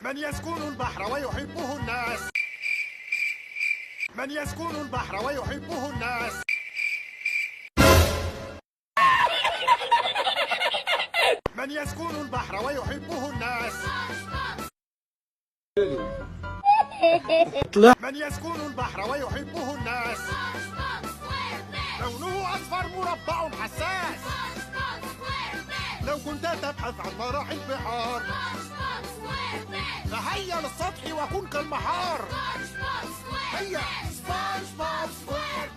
من يسكن البحر ويحبه الناس. من يسكن البحر ويحبه الناس. من يسكن البحر ويحبه الناس. من يسكن البحر ويحبه الناس. لونه أصفر مربع حساس. لو كنت تبحث عن مرح البحار فهيا للسطح وكن كالمحار. هيا سبونج بوب سكوير